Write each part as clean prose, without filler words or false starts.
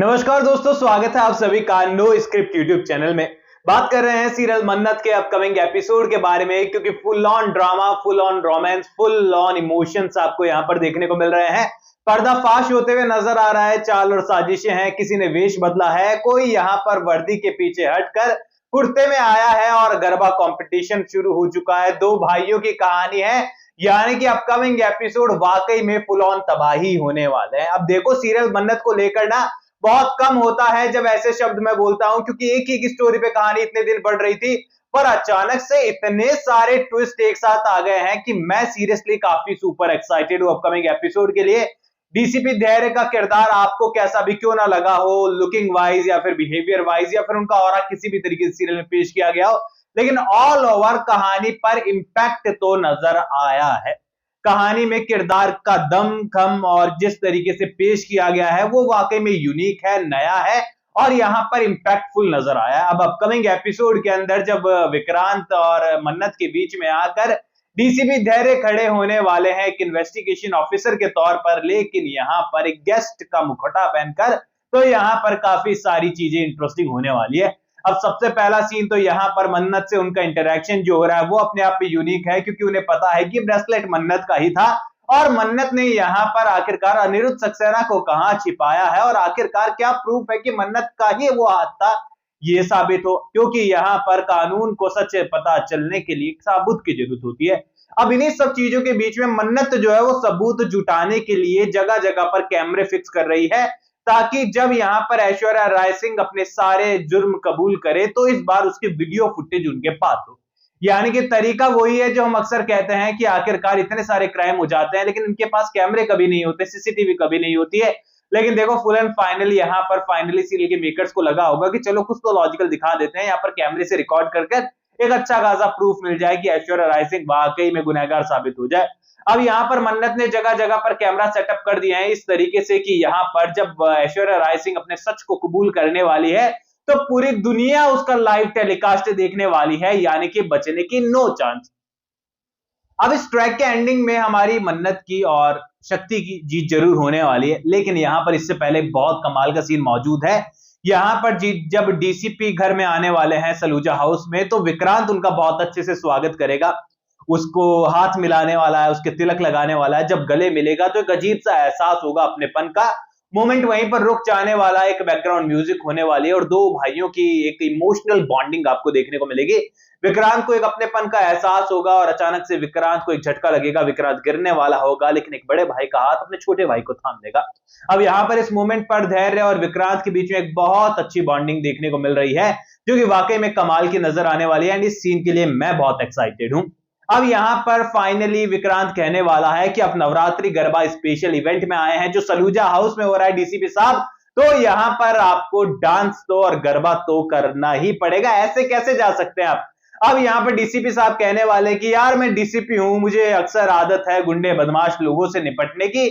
नमस्कार दोस्तों, स्वागत है आप सभी का नो स्क्रिप्ट यूट्यूब चैनल में। बात कर रहे हैं सीरियल मन्नत के अपकमिंग एपिसोड के बारे में, क्योंकि full on drama, full on romance, full on emotions आपको यहां पर देखने को मिल रहे हैं। पर्दाफाश होते हुए नजर आ रहा है, चाल और साजिशें हैं, किसी ने वेश बदला है, कोई यहां पर वर्दी के पीछे हटकर कुर्ते में आया है और गरबा कंपटीशन शुरू हो चुका है। दो भाइयों की कहानी है, यानी कि अपकमिंग एपिसोड वाकई में फुल ऑन तबाही होने वाले हैं। अब देखो, सीरियल मन्नत को लेकर ना बहुत कम होता है जब ऐसे शब्द मैं बोलता हूं, क्योंकि एक ही स्टोरी पे कहानी इतने दिन बढ़ रही थी, पर अचानक से इतने सारे ट्विस्ट एक साथ आ गए हैं कि मैं सीरियसली काफी सुपर एक्साइटेड हूं अपकमिंग एपिसोड के लिए। डीसीपी धैर्य का किरदार आपको कैसा भी क्यों ना लगा हो, लुकिंग वाइज या फिर बिहेवियर वाइज या फिर उनका ऑरा किसी भी तरीके से सीरियल में पेश किया गया हो, लेकिन ऑल ओवर कहानी पर इंपैक्ट तो नजर आया है। कहानी में किरदार का दम खम और जिस तरीके से पेश किया गया है वो वाकई में यूनिक है, नया है और यहाँ पर इंपैक्टफुल नजर आया। अब अपकमिंग एपिसोड के अंदर जब विक्रांत और मन्नत के बीच में आकर डीसीपी धैर्य खड़े होने वाले हैं एक इन्वेस्टिगेशन ऑफिसर के तौर पर, लेकिन यहाँ पर एक गेस्ट का मुखौटा पहनकर, तो यहाँ पर काफी सारी चीजें इंटरेस्टिंग होने वाली है। अब सबसे पहला सीन तो यहाँ पर मन्नत से उनका इंटरेक्शन जो हो रहा है वो अपने आप में यूनिक है, क्योंकि उन्हें पता है कि ब्रेसलेट मन्नत का ही था और मन्नत ने यहाँ पर आखिरकार अनिरुद्ध सक्सेना को कहां छिपाया है और आखिरकार क्या प्रूफ है कि मन्नत का ही वो हाथ था, ये साबित हो, क्योंकि यहाँ पर कानून को सच पता चलने के लिए सबूत की जरूरत होती है। अब इन्हीं सब चीजों के बीच में मन्नत जो है वो सबूत जुटाने के लिए जगह जगह पर कैमरे फिक्स कर रही है, ताकि जब यहाँ पर ऐश्वर्या राय सिंह अपने सारे जुर्म कबूल करे तो इस बार उसकी वीडियो फुटेज उनके पास हो। यानी कि तरीका वही है जो हम अक्सर कहते हैं कि आखिरकार इतने सारे क्राइम हो जाते हैं लेकिन इनके पास कैमरे कभी नहीं होते, सीसीटीवी कभी नहीं होती है। लेकिन देखो, फुल एंड फाइनली यहाँ पर फाइनली सीरियल के मेकर्स को लगा होगा कि चलो कुछ तो लॉजिकल दिखा देते हैं, यहाँ पर कैमरे से रिकॉर्ड करके एक अच्छा खासा प्रूफ मिल जाए कि ऐश्वर्या राय सिंह वाकई में गुनहगार साबित हो जाए। अब यहाँ पर मन्नत ने जगह जगह पर कैमरा सेटअप कर दिए हैं इस तरीके से कि यहाँ पर जब ऐश्वर्या राय सिंह अपने सच को कबूल करने वाली है तो पूरी दुनिया उसका लाइव टेलीकास्ट देखने वाली है, यानी कि बचने की नो चांस। अब इस ट्रैक के एंडिंग में हमारी मन्नत की और शक्ति की जीत जरूर होने वाली है, लेकिन यहाँ पर इससे पहले बहुत कमाल का सीन मौजूद है। यहाँ पर जब डीसीपी घर में आने वाले हैं सलूजा हाउस में, तो विक्रांत उनका बहुत अच्छे से स्वागत करेगा, उसको हाथ मिलाने वाला है, उसके तिलक लगाने वाला है। जब गले मिलेगा तो एक अजीब सा एहसास होगा अपनेपन का। मोमेंट वहीं पर रुक जाने वाला, एक बैकग्राउंड म्यूजिक होने वाली है और दो भाइयों की एक इमोशनल बॉन्डिंग आपको देखने को मिलेगी। विक्रांत को एक अपनेपन का एहसास होगा और अचानक से विक्रांत को एक झटका लगेगा, विक्रांत गिरने वाला होगा, लेकिन एक बड़े भाई का हाथ अपने छोटे भाई को थाम लेगा। अब यहाँ पर इस मोमेंट पर धैर्य और विक्रांत के बीच में एक बहुत अच्छी बॉन्डिंग देखने को मिल रही है, जो कि वाकई में कमाल की नजर आने वाली है एंड इस सीन के लिए मैं बहुत एक्साइटेड हूं। अब यहाँ पर फाइनली विक्रांत कहने वाला है कि आप नवरात्रि गरबा स्पेशल इवेंट में आए हैं जो सलूजा हाउस में हो रहा है डीसीपी साहब, तो यहाँ पर आपको डांस तो और गरबा तो करना ही पड़ेगा, ऐसे कैसे जा सकते हैं आप। अब यहाँ पर डीसीपी साहब कहने वाले कि यार मैं डीसीपी हूं, मुझे अक्सर आदत है गुंडे बदमाश लोगों से निपटने की,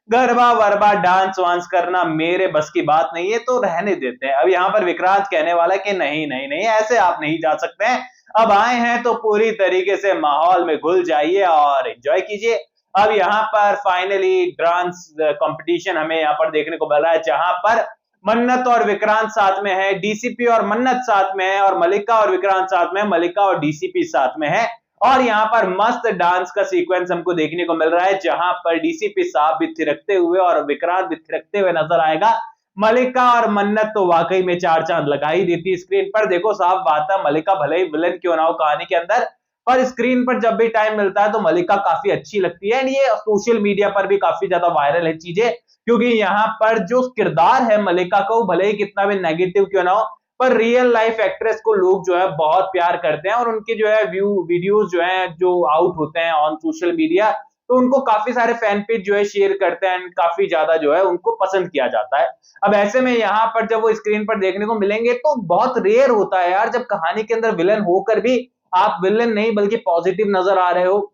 गरबा वरबा डांस वांस करना मेरे बस की बात नहीं है, तो रहने देते हैं। अब यहाँ पर विक्रांत कहने वाला कि नहीं नहीं नहीं, ऐसे आप नहीं जा सकते हैं, अब आए हैं तो पूरी तरीके से माहौल में घुल जाइए और एंजॉय कीजिए। अब यहाँ पर फाइनली डांस कंपटीशन हमें यहाँ पर देखने को मिल रहा है, जहां पर मन्नत और विक्रांत साथ में है, डीसीपी और मन्नत साथ में है और मलिका और विक्रांत साथ में है, मलिका और डीसीपी साथ में है। और यहाँ पर मस्त डांस का सीक्वेंस हमको देखने को मिल रहा है, जहां पर डीसीपी साहब भी थिरकते हुए और विक्रांत भी थिरकते हुए नजर आएगा। मलिका और मन्नत तो वाकई में चार चांद लगा ही देती स्क्रीन पर। देखो साफ बात है, मलिका भले ही विलन क्यों ना हो कहानी के अंदर, पर स्क्रीन पर जब भी टाइम मिलता है तो मलिका काफी अच्छी लगती है एंड ये सोशल मीडिया पर भी काफी ज्यादा वायरल है चीजें, क्योंकि यहाँ पर जो किरदार है मलिका का वो भले ही कितना भी नेगेटिव क्यों ना हो, पर रियल लाइफ एक्ट्रेस को लोग जो है बहुत प्यार करते हैं और उनके जो है वीडियोस जो है जो आउट होते हैं ऑन सोशल मीडिया, तो उनको काफी सारे फैन पेज जो है शेयर करते हैं, काफी ज्यादा जो है उनको पसंद किया जाता है। अब ऐसे में यहाँ पर जब वो स्क्रीन पर देखने को मिलेंगे तो बहुत रेयर होता है यार, जब कहानी के अंदर विलन होकर भी आप विलन नहीं बल्कि पॉजिटिव नजर आ रहे हो,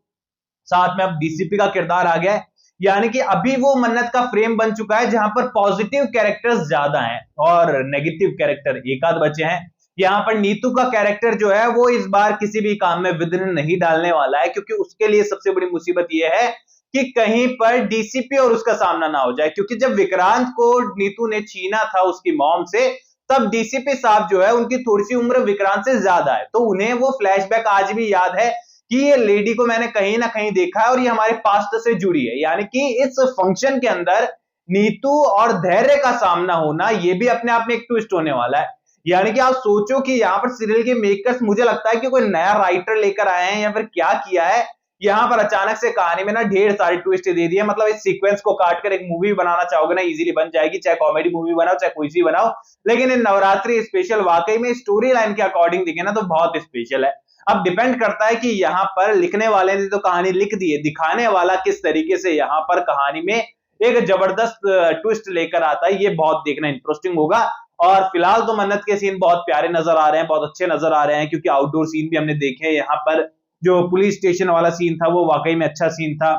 साथ में अब डीसीपी का किरदार आ गया है, यानी कि अभी वो मन्नत का फ्रेम बन चुका है जहां पर पॉजिटिव कैरेक्टर्स ज्यादा हैं और नेगेटिव कैरेक्टर एक आध बचे हैं। यहाँ पर नीतू का कैरेक्टर जो है वो इस बार किसी भी काम में विघ्न नहीं डालने वाला है, क्योंकि उसके लिए सबसे बड़ी मुसीबत यह है कि कहीं पर डीसीपी और उसका सामना ना हो जाए, क्योंकि जब विक्रांत को नीतू ने छीना था उसकी मॉम से, तब डीसीपी साहब जो है उनकी थोड़ी सी उम्र विक्रांत से ज्यादा है, तो उन्हें वो फ्लैशबैक आज भी याद है कि ये लेडी को मैंने कहीं ना कहीं देखा है और ये हमारे पास्ट से जुड़ी है। यानी कि इस फंक्शन के अंदर नीतू और धैर्य का सामना होना ये भी अपने आप में एक ट्विस्ट होने वाला है। यानी कि आप सोचो कि यहाँ पर सीरियल के मेकर्स, मुझे लगता है कि कोई नया राइटर लेकर आए हैं या फिर क्या किया है, यहाँ पर अचानक से कहानी में ना ढेर सारी ट्विस्ट दे दी है। मतलब इस सीक्वेंस को काटकर एक मूवी बनाना चाहोगे ना, इजीली बन जाएगी, चाहे कॉमेडी मूवी बनाओ चाहे कोई सी बनाओ। लेकिन इन नवरात्रि स्पेशल वाकई में स्टोरी लाइन के अकॉर्डिंग दिखे ना तो बहुत स्पेशल है। अब डिपेंड करता है कि यहाँ पर लिखने वाले ने तो कहानी लिख दी है, दिखाने वाला किस तरीके से यहाँ पर कहानी में एक जबरदस्त ट्विस्ट लेकर आता है, ये बहुत देखना इंटरेस्टिंग होगा। और फिलहाल तो मन्नत के सीन बहुत प्यारे नजर आ रहे हैं, बहुत अच्छे नजर आ रहे हैं, क्योंकि आउटडोर सीन भी हमने देखे हैं। यहाँ पर जो पुलिस स्टेशन वाला सीन था वो वाकई में अच्छा सीन था।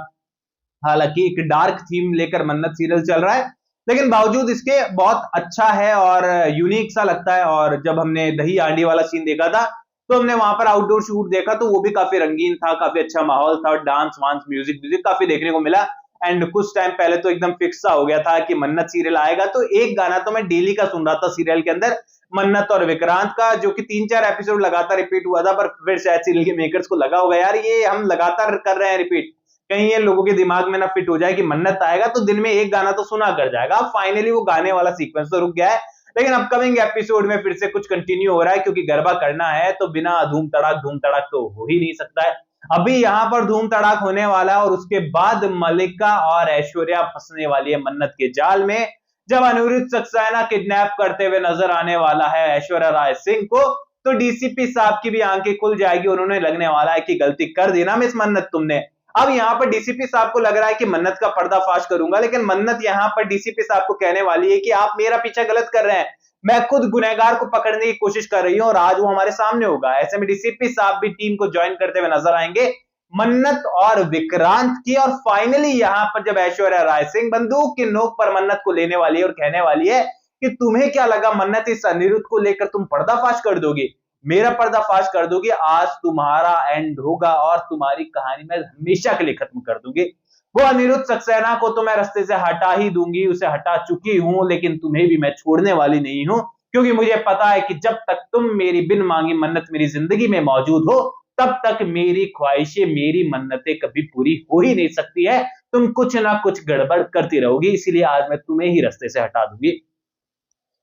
हालांकि एक डार्क थीम लेकर मन्नत सीरियल चल रहा है, लेकिन बावजूद इसके बहुत अच्छा है और यूनिक सा लगता है। और जब हमने दही आंडी वाला सीन देखा था तो हमने वहां पर आउटडोर शूट देखा, तो वो भी काफी रंगीन था, काफी अच्छा माहौल था, और डांस वांस म्यूजिक काफी देखने को मिला। एंड कुछ टाइम पहले तो एकदम फिक्स सा हो गया था कि मन्नत सीरियल आएगा, तो एक गाना तो मैं डेली का सुन रहा था सीरियल के अंदर, मन्नत और विक्रांत का, जो कि 3-4 एपिसोड लगातार रिपीट हुआ था। पर फिर शायद सीरियल के मेकर्स को लगा होगा यार ये हम लगातार कर रहे हैं रिपीट, कहीं ये लोगों के दिमाग में ना फिट हो जाए कि मन्नत आएगा तो दिन में एक गाना तो सुना कर जाएगा। अब फाइनली वो गाने वाला सीक्वेंस तो रुक गया है, लेकिन अपकमिंग एपिसोड में फिर से कुछ कंटिन्यू हो रहा है, क्योंकि गरबा करना है तो बिना धूम तड़ाक तो हो ही नहीं सकता है। अभी यहाँ पर धूम तड़ाक होने वाला है और उसके बाद मलिका और ऐश्वर्या फंसने वाली है मन्नत के जाल में, जब अनिरुद्ध सक्सेना किडनैप करते हुए नजर आने वाला है ऐश्वर्या राय सिंह को, तो डीसीपी साहब की भी आंखें खुल जाएगी, उन्होंने लगने वाला है कि गलती कर दी ना मिस मन्नत तुमने। अब यहाँ पर डीसीपी साहब को लग रहा है कि मन्नत का पर्दाफाश करूंगा, लेकिन मन्नत यहाँ पर डीसीपी साहब को कहने वाली है कि आप मेरा पीछा गलत कर रहे हैं, मैं खुद गुनहगार को पकड़ने की कोशिश कर रही हूं और आज वो हमारे सामने होगा। ऐसे में डीसीपी साहब भी टीम को ज्वाइन करते हुए नजर आएंगे मन्नत और विक्रांत की। और फाइनली यहाँ पर जब ऐश्वर्या राय सिंह बंदूक की नोक पर मन्नत को लेने वाली है और कहने वाली है कि तुम्हें क्या लगा मन्नत इस अनिरुद्ध को लेकर तुम पर्दाफाश कर दोगी, मेरा पर्दाफाश कर दोगी, आज तुम्हारा एंड होगा और तुम्हारी कहानी मैं हमेशा के लिए खत्म कर दूंगी। वो अनिरुद्ध सक्सेना को तो मैं रास्ते से हटा ही दूंगी, उसे हटा चुकी हूं, लेकिन तुम्हें भी मैं छोड़ने वाली नहीं हूं, क्योंकि मुझे पता है कि जब तक तुम मेरी बिन मांगी मन्नत मेरी जिंदगी में मौजूद हो, तब तक मेरी ख्वाहिशें मेरी मन्नतें कभी पूरी हो ही नहीं सकती है, तुम कुछ ना कुछ गड़बड़ करती रहोगी, इसीलिए आज मैं तुम्हें ही रास्ते से हटा दूंगी।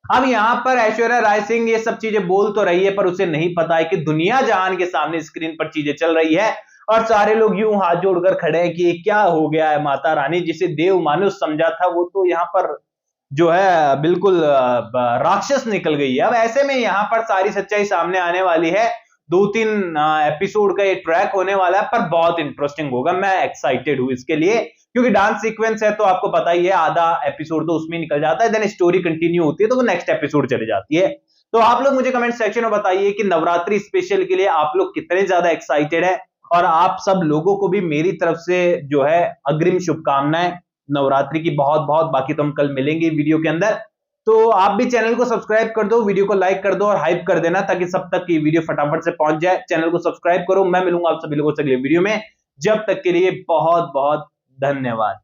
अब यहाँ पर ऐश्वर्या राय सिंह ये सब चीजें बोल तो रही है, पर उसे नहीं पता है कि दुनिया जहान के सामने स्क्रीन पर चीजें चल रही है और सारे लोग यूं हाथ जोड़कर खड़े हैं कि ये क्या हो गया है। माता रानी जिसे देव मानुष समझा था वो तो यहाँ पर जो है बिल्कुल राक्षस निकल गई है। अब ऐसे में यहाँ पर सारी सच्चाई सामने आने वाली है। 2-3 एपिसोड का ये ट्रैक होने वाला है, पर बहुत इंटरेस्टिंग होगा, मैं एक्साइटेड हूं इसके लिए, क्योंकि डांस सीक्वेंस है तो आपको पता ही है आधा एपिसोड तो उसमें निकल जाता है, देन स्टोरी कंटिन्यू होती है तो वो नेक्स्ट एपिसोड चली जाती है। तो आप लोग मुझे कमेंट सेक्शन में बताइए कि नवरात्रि स्पेशल के लिए आप लोग कितने ज्यादा एक्साइटेड है, और आप सब लोगों को भी मेरी तरफ से जो है अग्रिम शुभकामनाएं नवरात्रि की बहुत बहुत। बाकी तो हम कल मिलेंगे वीडियो के अंदर, तो आप भी चैनल को सब्सक्राइब कर दो, वीडियो को लाइक कर दो और हाइप कर देना, ताकि सब तक ये वीडियो फटाफट से पहुंच जाए। चैनल को सब्सक्राइब करो, मैं मिलूंगा आप सभी लोगों से अगले वीडियो में, जब तक के लिए बहुत बहुत धन्यवाद।